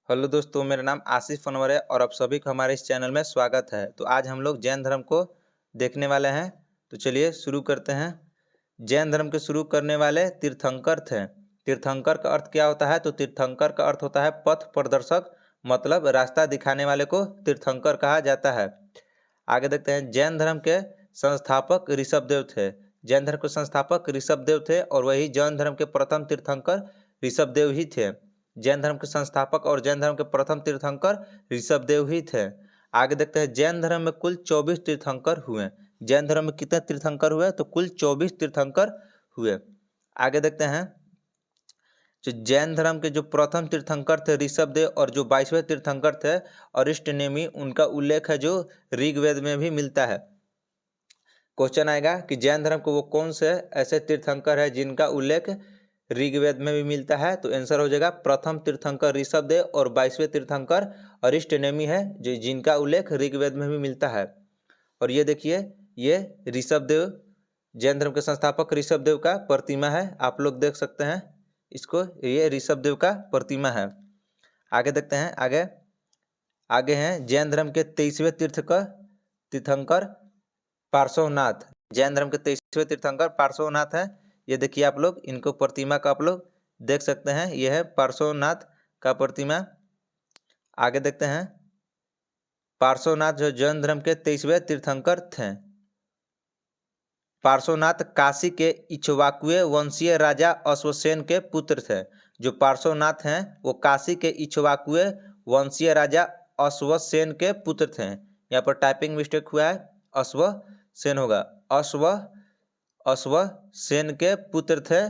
Hello दोस्तों, मेरा नाम आसिफ फनवर है और आप सभी का हमारे इस चैनल में स्वागत है। तो आज हम लोग जैन धर्म को देखने वाले हैं। तो चलिए शुरू करते हैं। जैन धर्म के शुरू करने वाले तीर्थंकर थे। तीर्थंकर का अर्थ क्या होता है? तो तीर्थंकर का अर्थ होता है पथ प्रदर्शक, मतलब रास्ता दिखाने वाले को तीर्थंकर कहा जाता है। आगे देखते हैं। जैन धर्म के संस्थापक ऋषभदेव थे। जैन धर्म के संस्थापक ऋषभदेव थे और वही जैन धर्म के प्रथम तीर्थंकर ऋषभदेव ही थे। जैन धर्म के संस्थापक और जैन धर्म के प्रथम तीर्थंकर ऋषभदेव ही थे। आगे देखते हैं। जैन धर्म में कुल 24 तीर्थंकर हुए। जैन धर्म में कितने तीर्थंकर हुए? तो कुल 24 तीर्थंकर हुए। आगे देखते हैं। जो जैन धर्म के जो प्रथम तीर्थंकर थे ऋषभदेव, और जो 22वें तीर्थंकर थे अरिष्टनेमी, उनका उल्लेख है जो ऋग्वेद में भी मिलता है। क्वेश्चन आएगा कि जैन धर्म को वो कौन से ऐसे तीर्थंकर है जिनका उल्लेख ऋग्वेद में भी मिलता है? तो आंसर हो जाएगा प्रथम तीर्थंकर ऋषभदेव और 22वें तीर्थंकर अरिष्टनेमी है, जो जिनका उल्लेख ऋग्वेद में भी मिलता है। और ये देखिए, ये ऋषभदेव, जैन धर्म के संस्थापक ऋषभदेव का प्रतिमा है। आप लोग देख सकते हैं इसको, ये ऋषभदेव का प्रतिमा है। आगे देखते हैं। आगे हैं जैन धर्म के 23वें तीर्थंकर पार्श्वनाथ। जैन धर्म के 23वें तीर्थंकर पार्श्वनाथ है। ये देखिए आप लोग, इनको प्रतिमा का आप लोग देख सकते हैं। यह है पार्श्वनाथ का प्रतिमा। आगे देखते हैं। पार्श्वनाथ जो जैन धर्म के 23वें तीर्थंकर थे। पार्श्वनाथ काशी के इक्ष्वाकुए वंशीय राजा अश्वसेन के पुत्र थे। जो पार्श्वनाथ हैं वो काशी के इक्ष्वाकुए वंशीय राजा अश्वसेन के पुत्र थे। यहाँ पर टाइपिंग मिस्टेक हुआ है, अश्वसेन होगा। अश्वसेन के पुत्र थे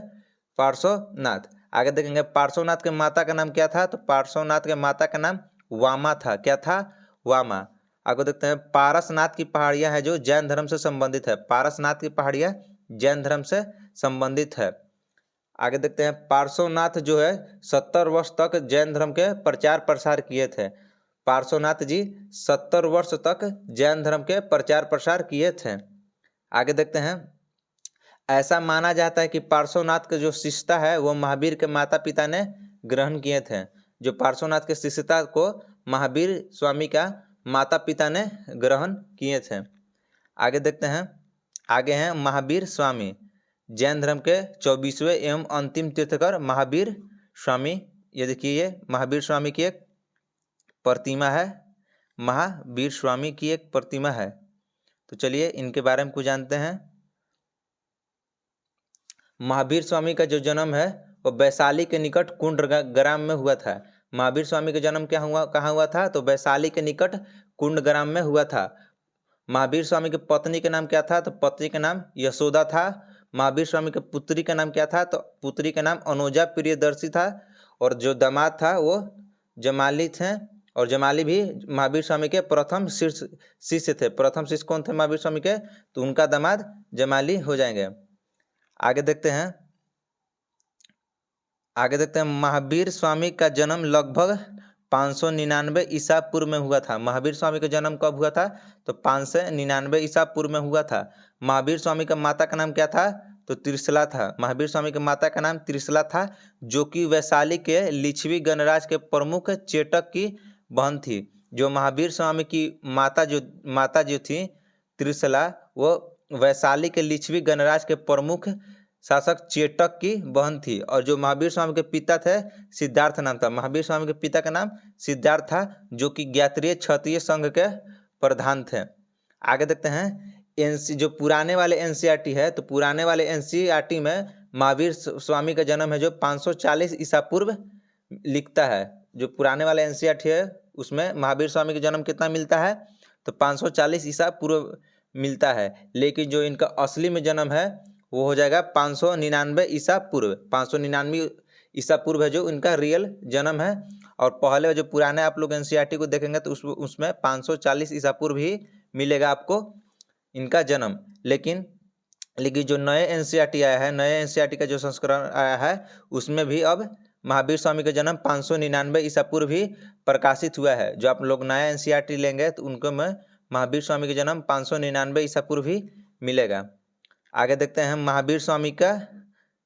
पार्श्वनाथ। आगे देखेंगे। पार्श्वनाथ के माता का नाम क्या था? तो पार्श्वनाथ के माता का नाम वामा था। क्या था? वामा। आगे देखते हैं। पारसनाथ की पहाड़ियां है जो जैन धर्म से संबंधित है। पारसनाथ की पहाड़ियां जैन धर्म से संबंधित है। आगे देखते हैं। पार्श्वनाथ जो है 70 वर्ष तक जैन धर्म के प्रचार प्रसार किए थे। पार्श्वनाथ जी 70 वर्ष तक जैन धर्म के प्रचार प्रसार किए थे। आगे देखते हैं। ऐसा माना जाता है कि पार्श्वनाथ के जो शिष्यता है वो महावीर के माता पिता ने ग्रहण किए थे। जो पार्श्वनाथ के शिष्यता को महावीर स्वामी का माता पिता ने ग्रहण किए थे। आगे देखते हैं। आगे हैं महावीर स्वामी। जैन धर्म के 24वें एवं अंतिम तीर्थंकर महावीर स्वामी। ये देखिए, ये महावीर स्वामी की एक प्रतिमा है। महावीर स्वामी की एक प्रतिमा है। तो चलिए इनके बारे में कुछ जानते हैं। महावीर स्वामी का जो जन्म है वो वैशाली के निकट कुंड ग्राम में हुआ था। महावीर स्वामी का जन्म कहाँ हुआ था? तो वैशाली के निकट कुंड ग्राम में हुआ था। महावीर स्वामी की पत्नी का नाम क्या था? तो पत्नी का नाम यशोदा था। महावीर स्वामी की पुत्री का नाम क्या था? तो पुत्री का नाम अनुजा प्रियदर्शी था। और जो दामाद था वो जमाली थे। और जमाली भी महावीर स्वामी के प्रथम शिष्य थे। प्रथम शिष्य कौन थे महावीर स्वामी के? तो उनका दामाद जमाली हो जाएंगे। आगे देखते हैं। महावीर स्वामी का जन्म लगभग 599 ईसा पूर्व में हुआ था। महावीर स्वामी का जन्म कब हुआ था? तो 599 ईसा पूर्व में हुआ था। महावीर स्वामी का माता का नाम क्या था? तो त्रिशला था। महावीर स्वामी के माता का नाम त्रिशला था, जो कि वैशाली के लिच्छवी गणराज के प्रमुख चेटक की बहन थी। जो महावीर स्वामी की माता जो थी त्रिशला, वो वैशाली के लिच्छवी गणराज के प्रमुख शासक चेटक की बहन थी। और जो महावीर स्वामी के पिता थे सिद्धार्थ नाम था। महावीर स्वामी के पिता का नाम सिद्धार्थ था, जो कि ज्ञात्रीय क्षत्रिय संघ के प्रधान थे। आगे देखते हैं। जो पुराने वाले एनसीईआरटी है, तो पुराने वाले एनसीईआरटी में महावीर स्वामी का जन्म है जो 540 ईसा पूर्व लिखता है। जो पुराने वाले एनसीईआरटी है उसमें महावीर स्वामी का जन्म कितना मिलता है? तो 540 ईसा पूर्व मिलता है। लेकिन जो इनका असली में जन्म है वो हो जाएगा 599 ईसा पूर्व। 599 ईसा पूर्व है जो इनका रियल जन्म है। और पहले जो पुराने आप लोग एनसीईआरटी को देखेंगे तो उसमें 540 ईसा पूर्व ही मिलेगा आपको इनका जन्म। लेकिन जो नए एनसीईआरटी आया है, नए एनसीईआरटी का जो संस्करण आया है, उसमें भी अब महावीर स्वामी का जन्म 599 ईसा पूर्व ही प्रकाशित हुआ है। जो आप लोग नया एनसीईआरटी लेंगे तो उनको में महावीर स्वामी का जन्म 599 ईसा पूर्व ही मिलेगा। आगे देखते हैं। महावीर स्वामी का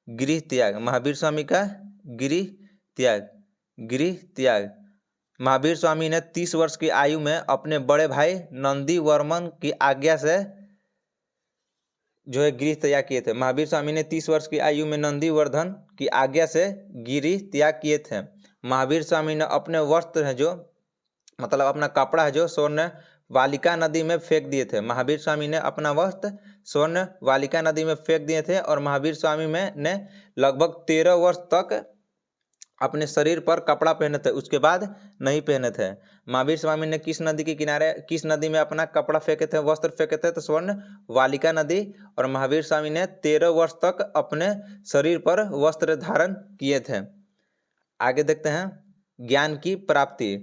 गृह त्याग। महावीर स्वामी का गृह त्याग। महावीर स्वामी ने 30 वर्ष की आयु में अपने बड़े भाई नंदी वर्मन की आज्ञा से जो है गिरी त्याग किए थे। महावीर स्वामी ने 30 वर्ष की आयु में नंदीवर्धन की आज्ञा से गिरी त्याग किए थे। महावीर स्वामी ने अपने वस्त्र है जो मतलब अपना कपड़ा है जो स्वर्ण वालिका नदी में फेंक दिए थे। महावीर स्वामी ने अपना वस्त्र स्वर्ण वालिका नदी में फेंक दिए थे और महावीर स्वामी ने लगभग 13 वर्ष तक अपने शरीर पर कपड़ा पहने थे, उसके बाद नहीं पहने थे। महावीर स्वामी ने किस नदी के किनारे किस नदी में अपना कपड़ा फेंके थे, वस्त्र फेंके थे? तो स्वर्ण वालिका नदी। और महावीर स्वामी ने 13 वर्ष तक अपने शरीर पर वस्त्र धारण किए थे। आगे देखते हैं ज्ञान की प्राप्ति।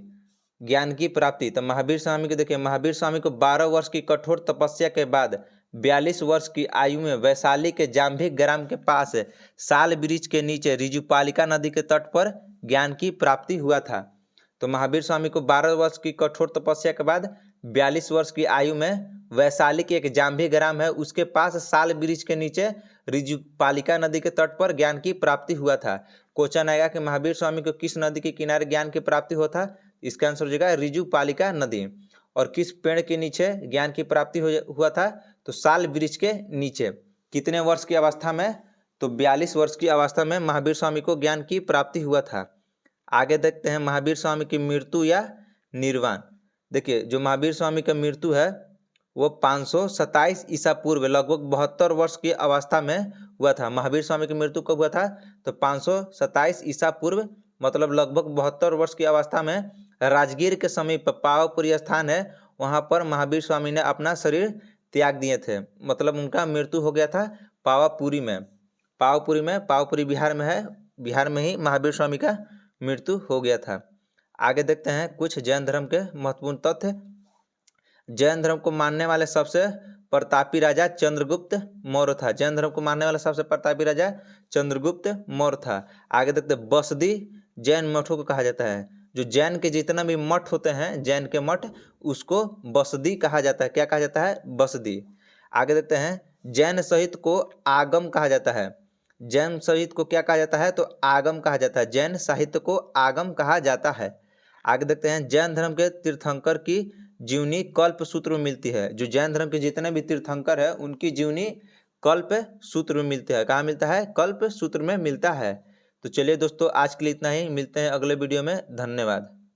ज्ञान की प्राप्ति तो महावीर स्वामी को देखिए, महावीर स्वामी को 12 वर्ष की कठोर तपस्या के बाद 42 वर्ष की आयु में वैशाली के जाम्भिक ग्राम के पास साल वृक्ष के नीचे रिजुपालिका नदी के तट पर ज्ञान की प्राप्ति हुआ था। तो महावीर स्वामी को 12 वर्ष की कठोर तपस्या के बाद 42 वर्ष की आयु में वैशाली के एक जाम्भिक ग्राम है उसके पास साल वृक्ष के नीचे रिजुपालिका नदी के तट पर ज्ञान की प्राप्ति हुआ था। क्वेश्चन आएगा कि महावीर स्वामी को किस नदी के किनारे ज्ञान की प्राप्ति हुआ था? इसका आंसर हो जाएगा रिजुपालिका नदी। और किस पेड़ के नीचे ज्ञान की प्राप्ति हुआ था? तो साल वृक्ष के नीचे। कितने वर्ष की अवस्था में? तो 42 वर्ष की अवस्था में महावीर स्वामी को ज्ञान की प्राप्ति हुआ था। आगे देखते हैं महावीर स्वामी की मृत्यु या निर्वाण। देखिए जो महावीर स्वामी का मृत्यु है वो 527 ईसा पूर्व लगभग 72 वर्ष की अवस्था में हुआ था। महावीर स्वामी की मृत्यु कब हुआ था? तो 527 ईसा पूर्व मतलब लगभग 72 वर्ष की अवस्था में राजगीर के समीप पावापुरी स्थान है, वहां पर महावीर स्वामी ने अपना शरीर त्याग दिए थे। मतलब उनका मृत्यु हो गया था पावापुरी में। पावापुरी बिहार में है, बिहार में ही महावीर स्वामी का मृत्यु हो गया था। आगे देखते हैं कुछ जैन धर्म के महत्वपूर्ण तथ्य। जैन धर्म को मानने वाले सबसे प्रतापी राजा चंद्रगुप्त मौर्य था। जैन धर्म को मानने वाला सबसे प्रतापी राजा चंद्रगुप्त मौर्य था। आगे देखते हैं बसदी जैन मठों को कहा जाता है। जो जैन के जितना भी मठ होते हैं, जैन के मठ, उसको बसदी कहा जाता है। क्या कहा जाता है? बसदी। आगे देखते हैं जैन साहित्य को आगम कहा जाता है। जैन साहित्य को क्या कहा जाता है? तो आगम कहा जाता है। जैन साहित्य को आगम कहा जाता है। आगे देखते हैं जैन धर्म के तीर्थंकर की जीवनी कल्प सूत्र में मिलती है। जो जैन धर्म के जितने भी तीर्थंकर है उनकी जीवनी कल्प सूत्र में मिलती है। कहाँ मिलता है? कल्प सूत्र में मिलता है। तो चलिए दोस्तों आज के लिए इतना ही, मिलते हैं अगले वीडियो में। धन्यवाद।